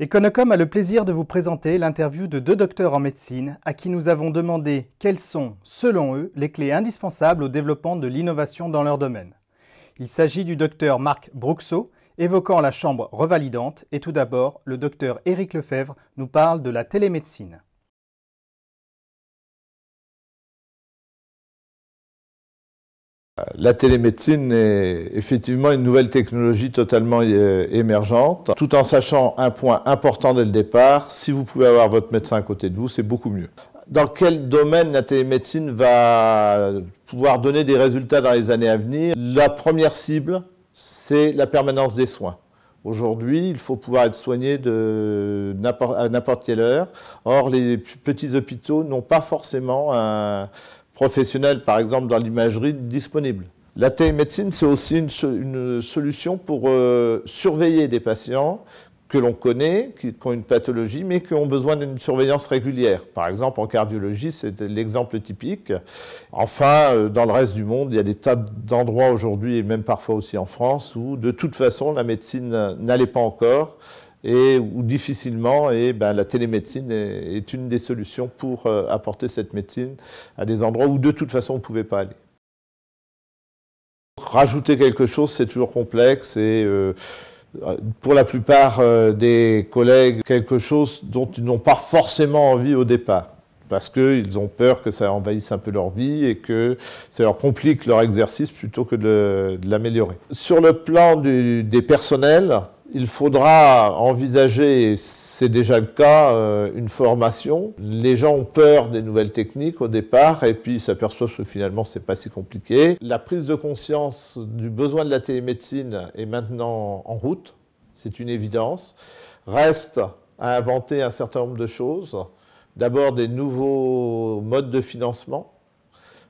Econocom a le plaisir de vous présenter l'interview de deux docteurs en médecine à qui nous avons demandé quelles sont, selon eux, les clés indispensables au développement de l'innovation dans leur domaine. Il s'agit du docteur Marc Brouxot, évoquant la chambre revalidante, et tout d'abord, le docteur Éric Lefebvre nous parle de la télémédecine. La télémédecine est effectivement une nouvelle technologie totalement émergente, tout en sachant un point important dès le départ, si vous pouvez avoir votre médecin à côté de vous, c'est beaucoup mieux. Dans quel domaine la télémédecine va pouvoir donner des résultats dans les années à venir? La première cible, c'est la permanence des soins. Aujourd'hui, il faut pouvoir être soigné à n'importe quelle heure. Or, les petits hôpitaux n'ont pas forcément un professionnel, par exemple, dans l'imagerie disponible. La télémédecine, c'est aussi une solution pour surveiller des patients que l'on connaît, qui ont une pathologie, mais qui ont besoin d'une surveillance régulière. Par exemple, en cardiologie, c'est l'exemple typique. Enfin, dans le reste du monde, il y a des tas d'endroits aujourd'hui, et même parfois aussi en France, où de toute façon, la médecine n'allait pas encore, et où difficilement, la télémédecine est une des solutions pour apporter cette médecine à des endroits où de toute façon on ne pouvait pas aller. Rajouter quelque chose, c'est toujours complexe et pour la plupart des collègues, quelque chose dont ils n'ont pas forcément envie au départ, parce qu'ils ont peur que ça envahisse un peu leur vie et que ça leur complique leur exercice plutôt que de l'améliorer. Sur le plan des personnels, il faudra envisager, et c'est déjà le cas, une formation. Les gens ont peur des nouvelles techniques au départ et puis s'aperçoivent que finalement c'est pas si compliqué. La prise de conscience du besoin de la télémédecine est maintenant en route, c'est une évidence. Reste à inventer un certain nombre de choses. D'abord des nouveaux modes de financement.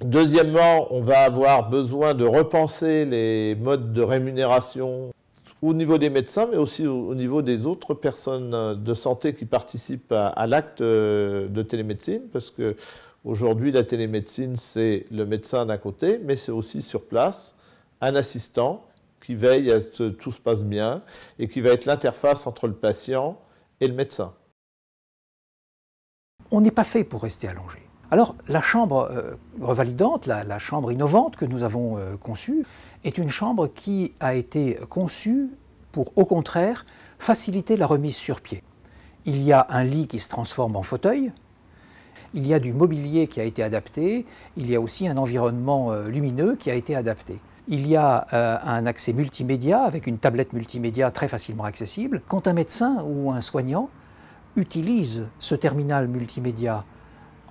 Deuxièmement, on va avoir besoin de repenser les modes de rémunération au niveau des médecins, mais aussi au niveau des autres personnes de santé qui participent à l'acte de télémédecine, parce qu'aujourd'hui, la télémédecine, c'est le médecin d'un côté, mais c'est aussi sur place un assistant qui veille à ce que tout se passe bien et qui va être l'interface entre le patient et le médecin. On n'est pas fait pour rester allongé. Alors, la chambre revalidante, la chambre innovante que nous avons conçue, est une chambre qui a été conçue pour, au contraire, faciliter la remise sur pied. Il y a un lit qui se transforme en fauteuil, il y a du mobilier qui a été adapté, il y a aussi un environnement lumineux qui a été adapté. Il y a un accès multimédia avec une tablette multimédia très facilement accessible. Quand un médecin ou un soignant utilise ce terminal multimédia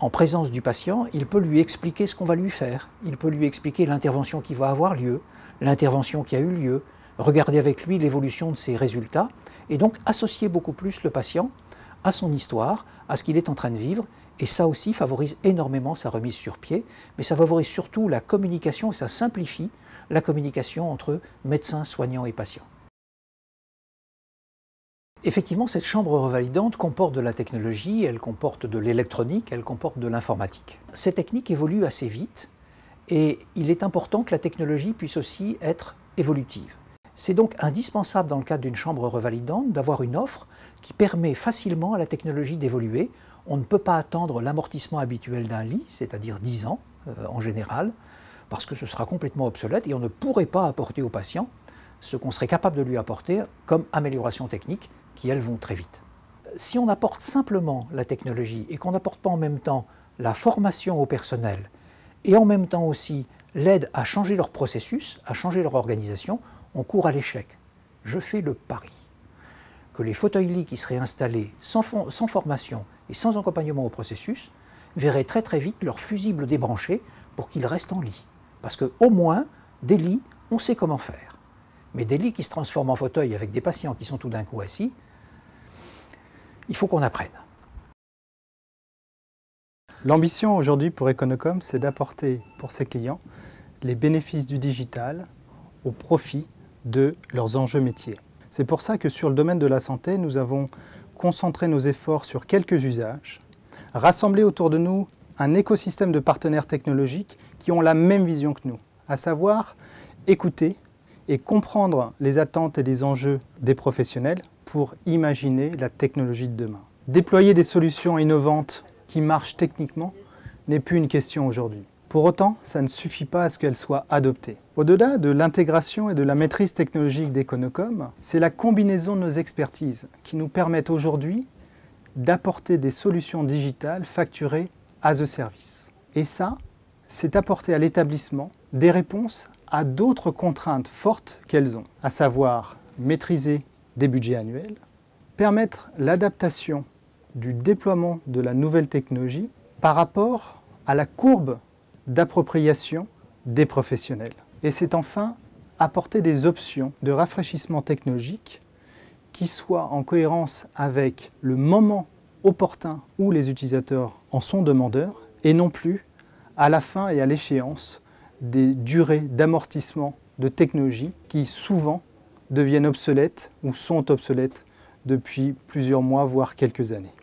en présence du patient, il peut lui expliquer ce qu'on va lui faire. Il peut lui expliquer l'intervention qui va avoir lieu, l'intervention qui a eu lieu, regarder avec lui l'évolution de ses résultats et donc associer beaucoup plus le patient à son histoire, à ce qu'il est en train de vivre. Et ça aussi favorise énormément sa remise sur pied, mais ça favorise surtout la communication et ça simplifie la communication entre médecin, soignant et patient. Effectivement, cette chambre revalidante comporte de la technologie, elle comporte de l'électronique, elle comporte de l'informatique. Ces techniques évoluent assez vite et il est important que la technologie puisse aussi être évolutive. C'est donc indispensable dans le cadre d'une chambre revalidante d'avoir une offre qui permet facilement à la technologie d'évoluer. On ne peut pas attendre l'amortissement habituel d'un lit, c'est-à-dire 10 ans en général, parce que ce sera complètement obsolète et on ne pourrait pas apporter au patient ce qu'on serait capable de lui apporter comme amélioration technique, qui elles vont très vite. Si on apporte simplement la technologie et qu'on n'apporte pas en même temps la formation au personnel et en même temps aussi l'aide à changer leur processus, à changer leur organisation, on court à l'échec. Je fais le pari que les fauteuils-lits qui seraient installés sans formation et sans accompagnement au processus verraient très très vite leur fusible débranché pour qu'ils restent en lit. Parce qu'au moins, des lits, on sait comment faire. Mais des lits qui se transforment en fauteuil avec des patients qui sont tout d'un coup assis, il faut qu'on apprenne. L'ambition aujourd'hui pour Econocom, c'est d'apporter pour ses clients les bénéfices du digital au profit de leurs enjeux métiers. C'est pour ça que sur le domaine de la santé, nous avons concentré nos efforts sur quelques usages, rassemblé autour de nous un écosystème de partenaires technologiques qui ont la même vision que nous, à savoir écouter et comprendre les attentes et les enjeux des professionnels pour imaginer la technologie de demain. Déployer des solutions innovantes qui marchent techniquement n'est plus une question aujourd'hui. Pour autant, ça ne suffit pas à ce qu'elles soient adoptées. Au-delà de l'intégration et de la maîtrise technologique d'Econocom, c'est la combinaison de nos expertises qui nous permettent aujourd'hui d'apporter des solutions digitales facturées as a service. Et ça, c'est apporter à l'établissement des réponses à d'autres contraintes fortes qu'elles ont, à savoir maîtriser des budgets annuels, permettre l'adaptation du déploiement de la nouvelle technologie par rapport à la courbe d'appropriation des professionnels. Et c'est enfin apporter des options de rafraîchissement technologique qui soient en cohérence avec le moment opportun où les utilisateurs en sont demandeurs et non plus à la fin et à l'échéance des durées d'amortissement de technologies qui souvent deviennent obsolètes ou sont obsolètes depuis plusieurs mois, voire quelques années.